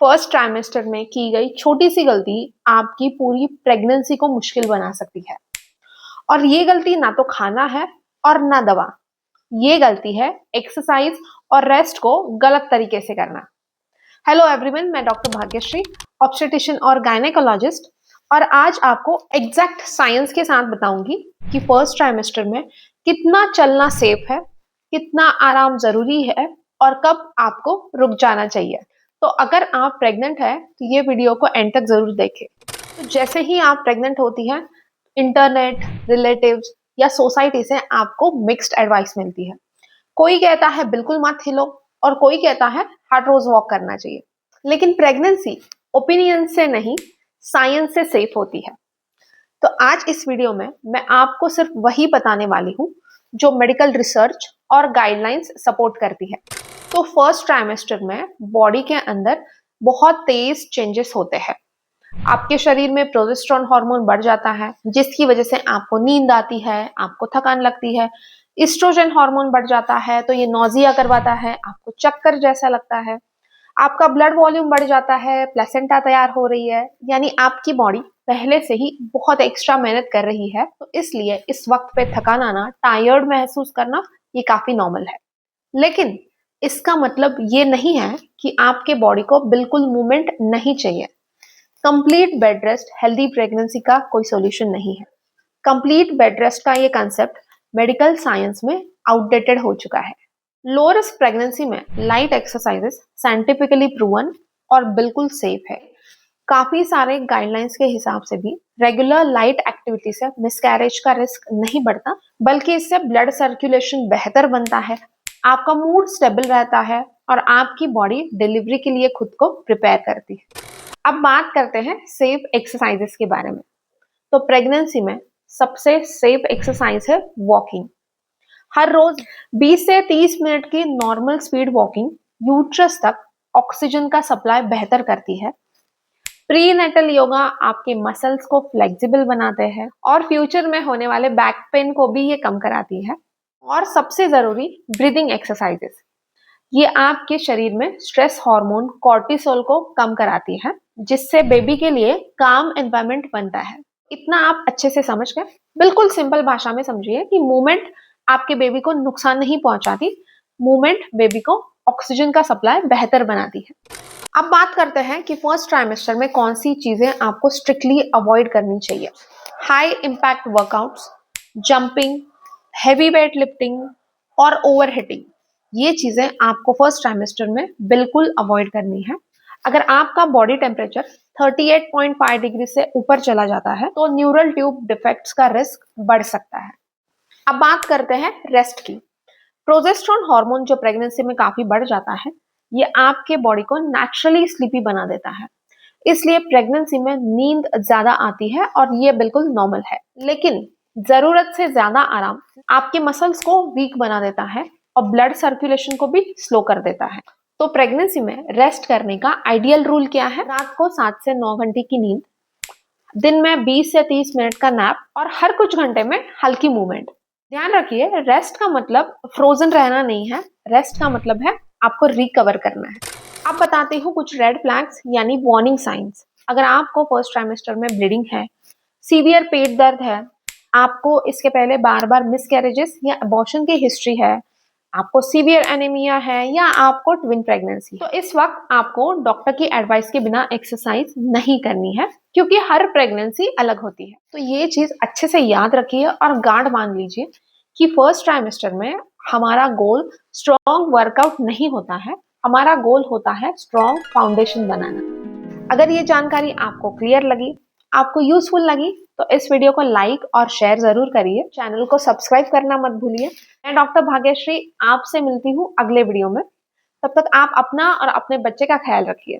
First trimester में की गई छोटी सी गलती आपकी पूरी प्रेगनेंसी को मुश्किल बना सकती है। और ये गलती ना तो खाना है और ना दवा। ये गलती है एक्सरसाइज और रेस्ट को गलत तरीके से करना। हेलो एवरीवन, मैं डॉक्टर भाग्यश्री, ऑब्स्टेट्रिशियन और गायनेकोलॉजिस्ट, और आज आपको एग्जैक्ट साइंस के साथ बताऊंगी कि फर्स्ट ट्राइमेस्टर में कितना चलना सेफ है, कितना आराम जरूरी है और कब आपको रुक जाना चाहिए। तो अगर आप प्रेग्नेंट है तो ये वीडियो को एंड तक जरूर देखें। तो जैसे ही आप प्रेग्नेंट होती हैं, इंटरनेट, रिलेटिव्स या सोसाइटी से आपको मिक्स्ड एडवाइस मिलती है। कोई कहता है बिल्कुल मत हिलो और कोई कहता है हर रोज वॉक करना चाहिए। लेकिन प्रेगनेंसी ओपिनियन से नहीं, साइंस से सेफ होती है। तो आज इस वीडियो में मैं आपको सिर्फ वही बताने वाली हूँ जो मेडिकल रिसर्च और गाइडलाइंस सपोर्ट करती है। तो फर्स्ट ट्राइमेस्टर में बॉडी के अंदर बहुत तेज चेंजेस होते हैं। आपके शरीर में प्रोजेस्टेरोन हार्मोन बढ़ जाता है, जिसकी वजह से आपको नींद आती है, आपको थकान लगती है। एस्ट्रोजन हार्मोन बढ़ जाता है तो ये नौजिया करवाता है, आपको चक्कर जैसा लगता है। आपका ब्लड वॉल्यूम बढ़ जाता है, प्लेसेंटा तैयार हो रही है, यानी आपकी बॉडी पहले से ही बहुत एक्स्ट्रा मेहनत कर रही है। तो इसलिए इस वक्त पे थकान आना, टायर्ड महसूस करना, ये काफी नॉर्मल है। लेकिन इसका मतलब ये नहीं है कि आपके बॉडी को बिल्कुल मूवमेंट नहीं चाहिए। Complete bed rest healthy pregnancy का कोई सॉल्यूशन नहीं है। कंप्लीट बेड रेस्ट का ये कंसेप्ट मेडिकल साइंस में आउटडेटेड हो चुका है। लो रिस्क प्रेगनेंसी में लाइट एक्सरसाइजेस साइंटिफिकली प्रूवन और बिल्कुल सेफ है। काफी सारे गाइडलाइंस के हिसाब से भी रेगुलर लाइट एक्टिविटी से मिसकैरेज का रिस्क नहीं बढ़ता, बल्कि इससे ब्लड सर्कुलेशन बेहतर बनता है, आपका मूड स्टेबल रहता है और आपकी बॉडी डिलीवरी के लिए खुद को प्रिपेयर करती है। अब बात करते हैं सेफ एक्सरसाइजेस के बारे में। तो प्रेगनेंसी में सबसे सेफ एक्सरसाइज है वॉकिंग। हर रोज 20 से 30 मिनट की नॉर्मल स्पीड वॉकिंग यूट्रस तक ऑक्सीजन का सप्लाई बेहतर करती है। प्रीनेटल योगा आपके मसल्स को फ्लेक्सिबल बनाते हैं और फ्यूचर में होने वाले बैक पेन को भी ये कम कराती है। और सबसे जरूरी ब्रीदिंग एक्सरसाइजेस, ये आपके शरीर में स्ट्रेस हार्मोन कॉर्टिसोल को कम कराती है, जिससे बेबी के लिए काम एनवायरनमेंट बनता है। इतना आप अच्छे से समझ गए? बिल्कुल सिंपल भाषा में समझिए कि मूवमेंट आपके बेबी को नुकसान नहीं पहुंचाती, मूवमेंट बेबी को ऑक्सीजन का सप्लाई बेहतर बनाती है। अब बात करते हैं कि फर्स्ट ट्राइमेस्टर में कौन सी चीजें आपको स्ट्रिक्टली अवॉइड करनी चाहिए। High impact workouts, jumping, heavy weight lifting और ओवर हिटिंग, ये चीजें आपको फर्स्ट ट्राइमेस्टर में बिल्कुल अवॉइड करनी है। अगर आपका बॉडी टेम्परेचर 38.5 डिग्री से ऊपर चला जाता है तो न्यूरल ट्यूब डिफेक्ट्स का रिस्क बढ़ सकता है। अब बात करते हैं रेस्ट की। प्रोजेस्टेरोन हार्मोन जो प्रेगनेंसी में काफी बढ़ जाता है, ये आपके बॉडी को नेचुरली स्लीपी बना देता है। इसलिए प्रेगनेंसी में नींद ज्यादा आती है और ये बिल्कुल नॉर्मल है। लेकिन जरूरत से ज्यादा आराम आपके मसल्स को वीक बना देता है और ब्लड सर्कुलेशन को भी स्लो कर देता है। तो प्रेगनेंसी में रेस्ट करने का आइडियल रूल क्या है? रात को 7 से 9 घंटे की नींद, दिन में 20 से 30 मिनट का नैप और हर कुछ घंटे में हल्की मूवमेंट। ध्यान रखिए, रेस्ट का मतलब फ्रोजन रहना नहीं है, रेस्ट का मतलब है आपको रिकवर करना है। अब बताती हूँ कुछ रेड फ्लैग्स यानी वार्निंग साइंस। अगर आपको फर्स्ट ट्राइमेस्टर में ब्लीडिंग है, सीवियर पेट दर्द है, आपको इसके पहले बार बार मिसकैरेजेस या अबॉर्शन की हिस्ट्री है, आपको सीवियर एनीमिया है या आपको ट्विन प्रेगनेंसी, तो इस वक्त आपको डॉक्टर की एडवाइस के बिना एक्सरसाइज नहीं करनी है, क्योंकि हर प्रेगनेंसी अलग होती है। तो ये चीज अच्छे से याद रखिए और गार्ड मान लीजिए कि फर्स्ट ट्राइमेस्टर में हमारा गोल स्ट्रॉन्ग वर्कआउट नहीं होता है, हमारा गोल होता है स्ट्रॉन्ग फाउंडेशन बनाना। अगर ये जानकारी आपको क्लियर लगी, आपको यूजफुल लगी, तो इस वीडियो को लाइक और शेयर जरूर करिए। चैनल को सब्सक्राइब करना मत भूलिए। मैं डॉक्टर भाग्यश्री आपसे मिलती हूँ अगले वीडियो में। तब तक आप अपना और अपने बच्चे का ख्याल रखिए।